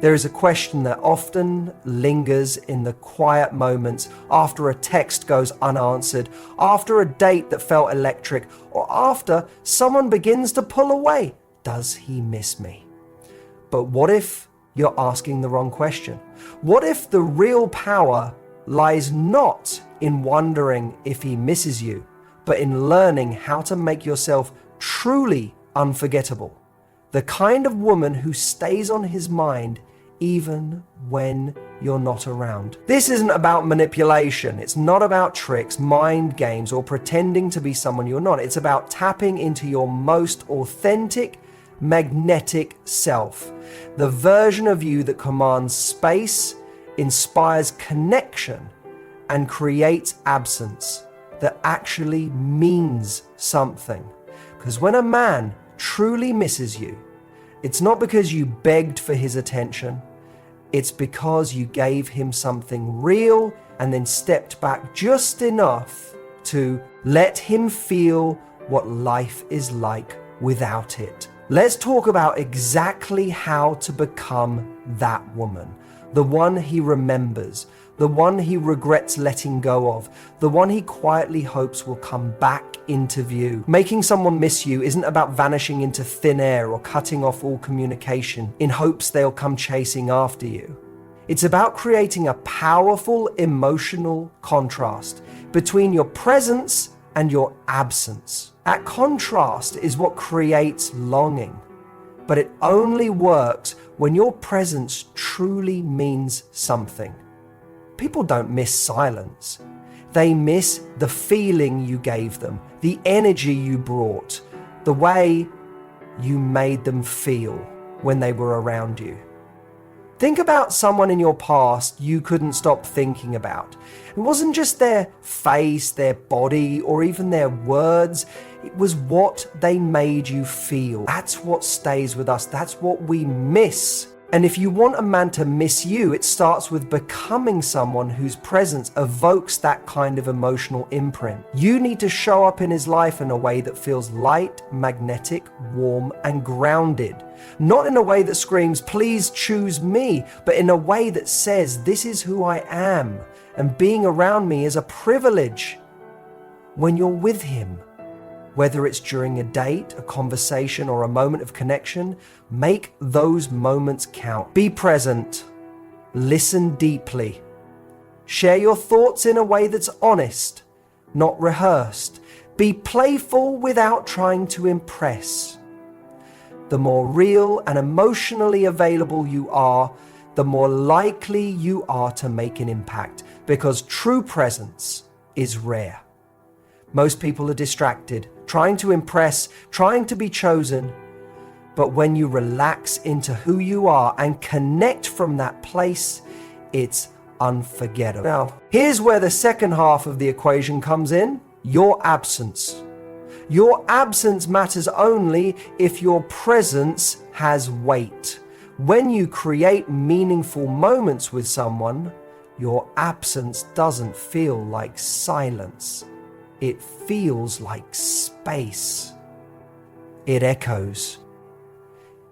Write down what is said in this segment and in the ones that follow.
There is a question that often lingers in the quiet moments after a text goes unanswered, after a date that felt electric, or after someone begins to pull away. Does he miss me? But what if you're asking the wrong question? What if the real power lies not in wondering if he misses you, but in learning how to make yourself truly unforgettable? The kind of woman who stays on his mind even when you're not around. This isn't about manipulation. It's not about tricks, mind games, or pretending to be someone you're not. It's about tapping into your most authentic, magnetic self. The version of you that commands space, inspires connection, and creates absence that actually means something. Because when a man truly misses you, it's not because you begged for his attention. It's because you gave him something real and then stepped back just enough to let him feel what life is like without it. Let's talk about exactly how to become that woman, the one he remembers, the one he regrets letting go of, the one he quietly hopes will come back into view. Making someone miss you isn't about vanishing into thin air or cutting off all communication in hopes they'll come chasing after you. It's about creating a powerful emotional contrast between your presence and your absence. That contrast is what creates longing, but it only works when your presence truly means something. People don't miss silence. They miss the feeling you gave them, the energy you brought, the way you made them feel when they were around you. Think about someone in your past you couldn't stop thinking about. It wasn't just their face, their body, or even their words. It was what they made you feel. That's what stays with us. That's what we miss. And if you want a man to miss you, it starts with becoming someone whose presence evokes that kind of emotional imprint. You need to show up in his life in a way that feels light, magnetic, warm, and grounded. Not in a way that screams, "Please choose me," but in a way that says, "This is who I am, and being around me is a privilege." When you're with him, whether it's during a date, a conversation, or a moment of connection, make those moments count. Be present. Listen deeply. Share your thoughts in a way that's honest, not rehearsed. Be playful without trying to impress. The more real and emotionally available you are, the more likely you are to make an impact, because true presence is rare. Most people are distracted, trying to impress, trying to be chosen. But when you relax into who you are and connect from that place, it's unforgettable. Now, here's where the second half of the equation comes in: your absence. Your absence matters only if your presence has weight. When you create meaningful moments with someone, your absence doesn't feel like silence. It feels like space. It echoes.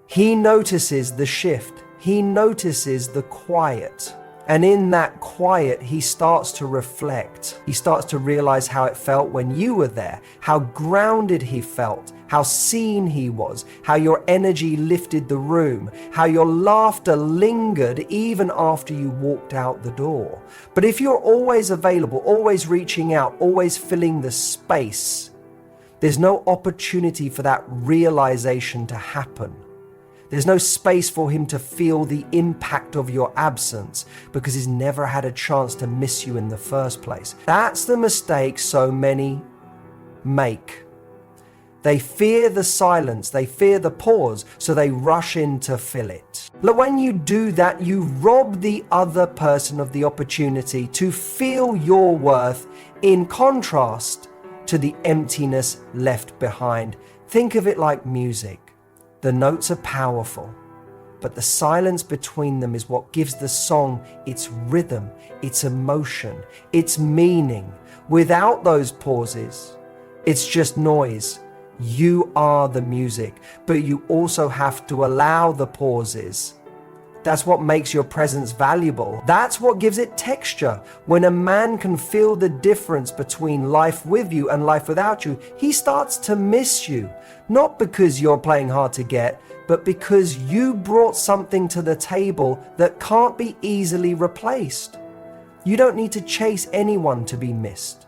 He notices the shift. He notices the quiet. And in that quiet, he starts to reflect. He starts to realize how it felt when you were there, how grounded he felt, how seen he was, how your energy lifted the room, how your laughter lingered even after you walked out the door. But if you're always available, always reaching out, always filling the space, there's no opportunity for that realization to happen. There's no space for him to feel the impact of your absence because he's never had a chance to miss you in the first place. That's the mistake so many make. They fear the silence, they fear the pause, so they rush in to fill it. Look, when you do that, you rob the other person of the opportunity to feel your worth in contrast to the emptiness left behind. Think of it like music. The notes are powerful, but the silence between them is what gives the song its rhythm, its emotion, its meaning. Without those pauses, it's just noise. You are the music, but you also have to allow the pauses That's what makes your presence valuable. That's what gives it texture. When a man can feel the difference between life with you and life without you, he starts to miss you. Not because you're playing hard to get, but because you brought something to the table that can't be easily replaced. You don't need to chase anyone to be missed.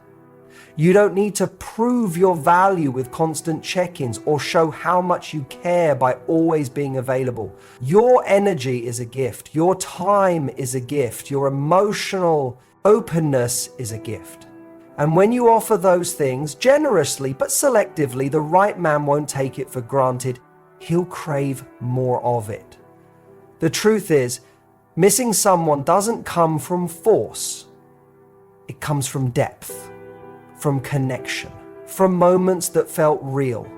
You don't need to prove your value with constant check-ins or show how much you care by always being available. Your energy is a gift. Your time is a gift. Your emotional openness is a gift. And when you offer those things generously but selectively, the right man won't take it for granted. He'll crave more of it. The truth is, missing someone doesn't come from force. It comes from depth, from connection, from moments that felt real,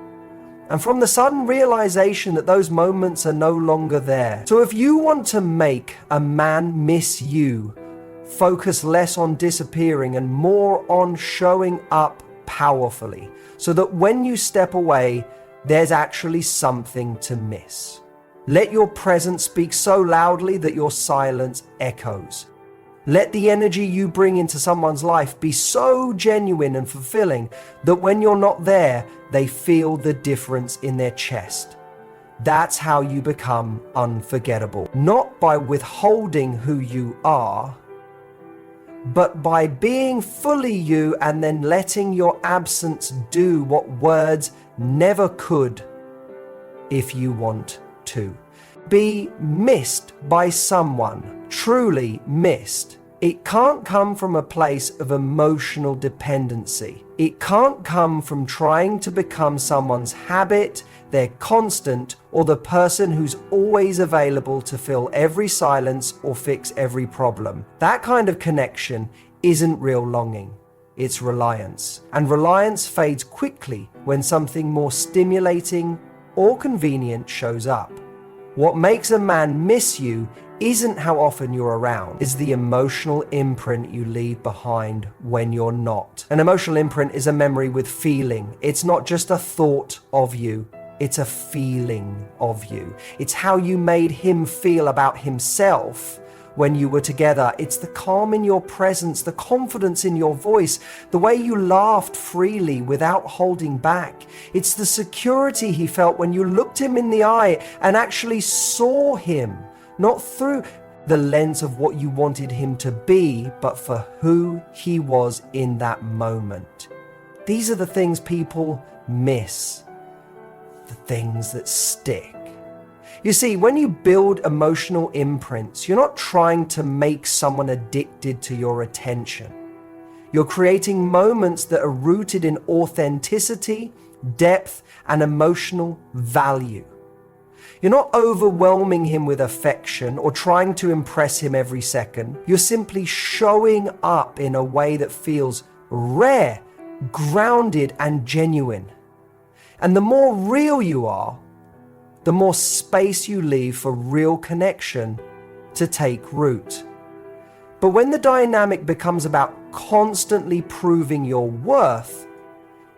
and from the sudden realization that those moments are no longer there. So if you want to make a man miss you, focus less on disappearing and more on showing up powerfully, so that when you step away, there's actually something to miss. Let your presence speak so loudly that your silence echoes. Let the energy you bring into someone's life be so genuine and fulfilling that when you're not there, they feel the difference in their chest. That's how you become unforgettable. Not by withholding who you are, but by being fully you and then letting your absence do what words never could if you want to. Be missed by someone, truly missed. It can't come from a place of emotional dependency. It can't come from trying to become someone's habit, their constant, or the person who's always available to fill every silence or fix every problem. That kind of connection isn't real longing. It's reliance. And reliance fades quickly when something more stimulating or convenient shows up. What makes a man miss you isn't how often you're around, it's the emotional imprint you leave behind when you're not. An emotional imprint is a memory with feeling. It's not just a thought of you, it's a feeling of you. It's how you made him feel about himself when you were together. It's the calm in your presence, the confidence in your voice, the way you laughed freely without holding back. It's the security he felt when you looked him in the eye and actually saw him, not through the lens of what you wanted him to be, but for who he was in that moment. These are the things people miss, the things that stick. You see, when you build emotional imprints, you're not trying to make someone addicted to your attention. You're creating moments that are rooted in authenticity, depth, and emotional value. You're not overwhelming him with affection or trying to impress him every second. You're simply showing up in a way that feels rare, grounded, and genuine. And the more real you are, the more space you leave for real connection to take root. But when the dynamic becomes about constantly proving your worth,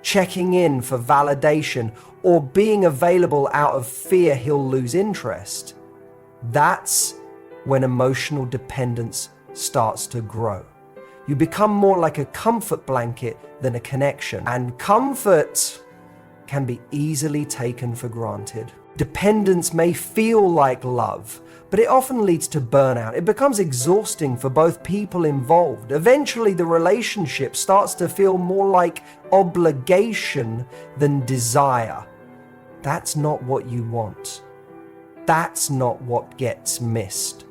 checking in for validation, or being available out of fear he'll lose interest, that's when emotional dependence starts to grow. You become more like a comfort blanket than a connection, and comfort can be easily taken for granted. Dependence may feel like love, but it often leads to burnout. It becomes exhausting for both people involved. Eventually, the relationship starts to feel more like obligation than desire. That's not what you want. That's not what gets missed.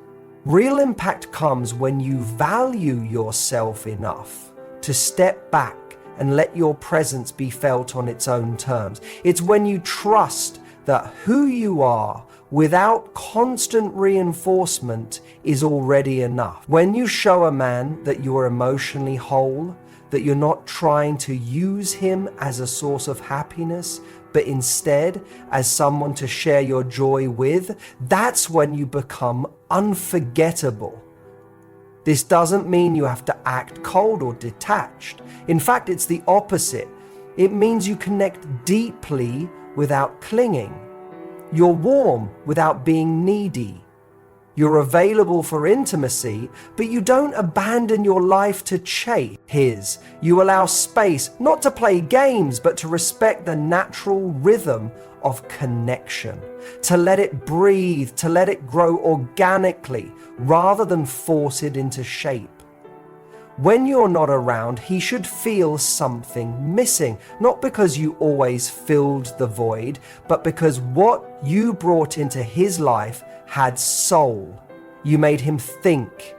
Real impact comes when you value yourself enough to step back and let your presence be felt on its own terms. It's when you trust that who you are without constant reinforcement is already enough. When you show a man that you are emotionally whole, that you're not trying to use him as a source of happiness, but instead as someone to share your joy with, that's when you become unforgettable. This doesn't mean you have to act cold or detached. In fact, it's the opposite. It means you connect deeply without clinging. You're warm without being needy. You're available for intimacy, but you don't abandon your life to chase his. You allow space, not to play games, but to respect the natural rhythm of connection, to let it breathe, to let it grow organically, rather than force it into shape. When you're not around, he should feel something missing, not because you always filled the void, but because what you brought into his life had soul. You made him think.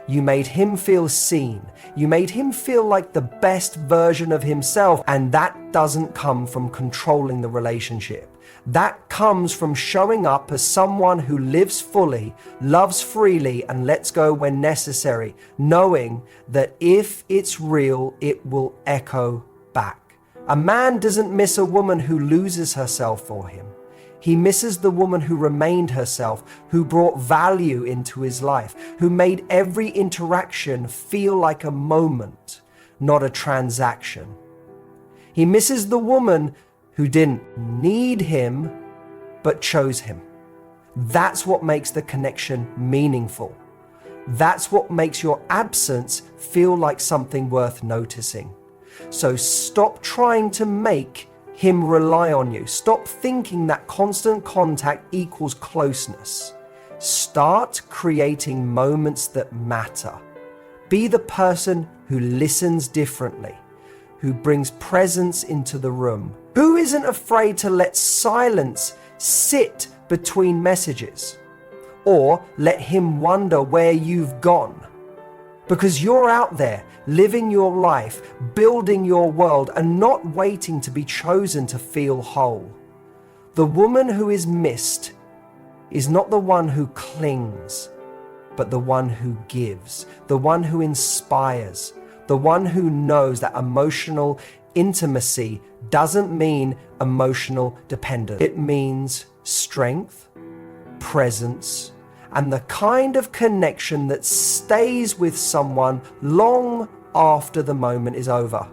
You made him feel seen. You made him feel like the best version of himself, and that doesn't come from controlling the relationship. That comes from showing up as someone who lives fully, loves freely, and lets go when necessary, knowing that if it's real, it will echo back. A man doesn't miss a woman who loses herself for him. He misses the woman who remained herself, who brought value into his life, who made every interaction feel like a moment, not a transaction. He misses the woman who didn't need him, but chose him. That's what makes the connection meaningful. That's what makes your absence feel like something worth noticing. So stop trying to make him rely on you. Stop thinking that constant contact equals closeness. Start creating moments that matter. Be the person who listens differently, who brings presence into the room, who isn't afraid to let silence sit between messages, or let him wonder where you've gone. Because you're out there living your life, building your world, and not waiting to be chosen to feel whole. The woman who is missed is not the one who clings, but the one who gives, the one who inspires, the one who knows that emotional intimacy doesn't mean emotional dependence. It means strength, presence, and the kind of connection that stays with someone long after the moment is over.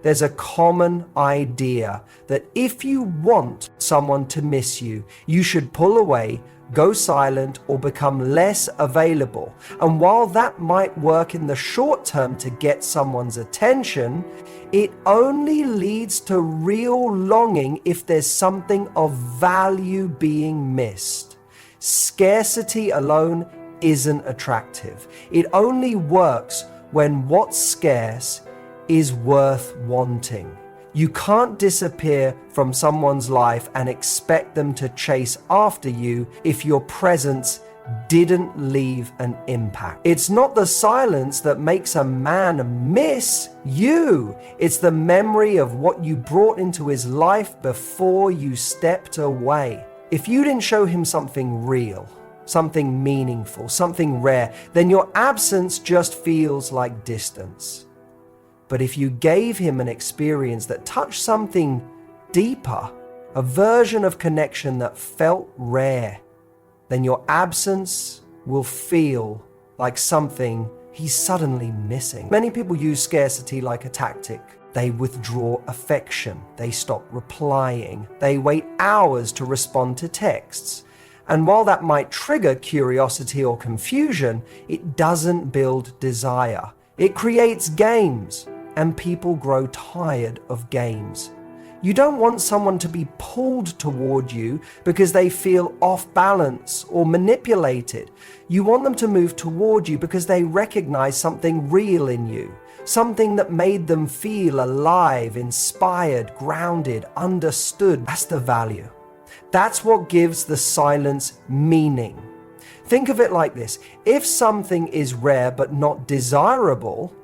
There's a common idea that if you want someone to miss you, you should pull away, go silent, or become less available. And while that might work in the short term to get someone's attention, it only leads to real longing if there's something of value being missed. Scarcity alone isn't attractive. It only works when what's scarce is worth wanting. You can't disappear from someone's life and expect them to chase after you if your presence didn't leave an impact. It's not the silence that makes a man miss you. It's the memory of what you brought into his life before you stepped away. If you didn't show him something real, something meaningful, something rare, then your absence just feels like distance. But if you gave him an experience that touched something deeper, a version of connection that felt rare, then your absence will feel like something he's suddenly missing. Many people use scarcity like a tactic. They withdraw affection. They stop replying. They wait hours to respond to texts. And while that might trigger curiosity or confusion, it doesn't build desire. It creates games, and people grow tired of games. You don't want someone to be pulled toward you because they feel off balance or manipulated. You want them to move toward you because they recognize something real in you, something that made them feel alive, inspired, grounded, understood. That's the value. That's what gives the silence meaning. Think of it like this. If something is rare but not desirable,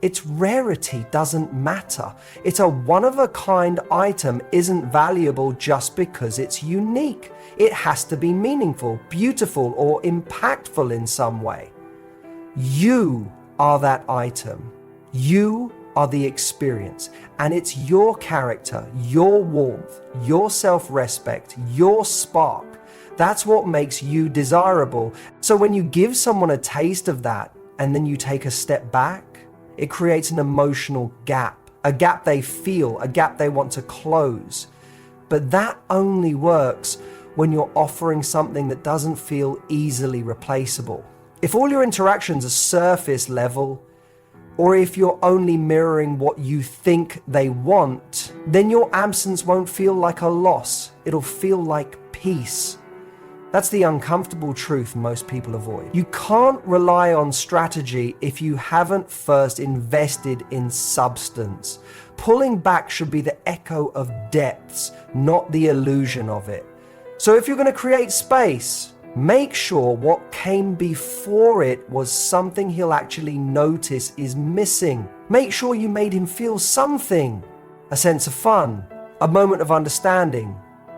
its rarity doesn't matter. It's a one-of-a-kind item isn't valuable just because it's unique. It has to be meaningful, beautiful, or impactful in some way. You are that item. You are the experience. And it's your character, your warmth, your self-respect, your spark. That's what makes you desirable. So when you give someone a taste of that and then you take a step back, it creates an emotional gap, a gap they feel, a gap they want to close. But that only works when you're offering something that doesn't feel easily replaceable. If all your interactions are surface level, or if you're only mirroring what you think they want, then your absence won't feel like a loss. It'll feel like peace. That's the uncomfortable truth most people avoid. You can't rely on strategy if you haven't first invested in substance. Pulling back should be the echo of depths, not the illusion of it. So if you're going to create space, make sure what came before it was something he'll actually notice is missing. Make sure you made him feel something. A sense of fun, a moment of understanding,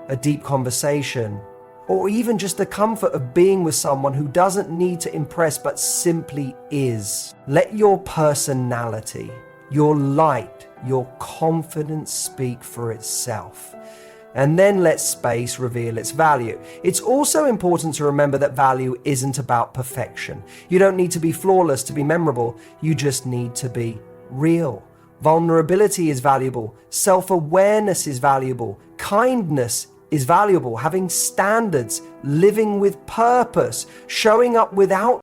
a deep conversation, or even just the comfort of being with someone who doesn't need to impress but simply is. Let your personality, your light, your confidence speak for itself. And then let space reveal its value. It's also important to remember that value isn't about perfection. You don't need to be flawless to be memorable. You just need to be real. Vulnerability is valuable. Self-awareness is valuable. Kindness is valuable. Having standards, living with purpose, showing up without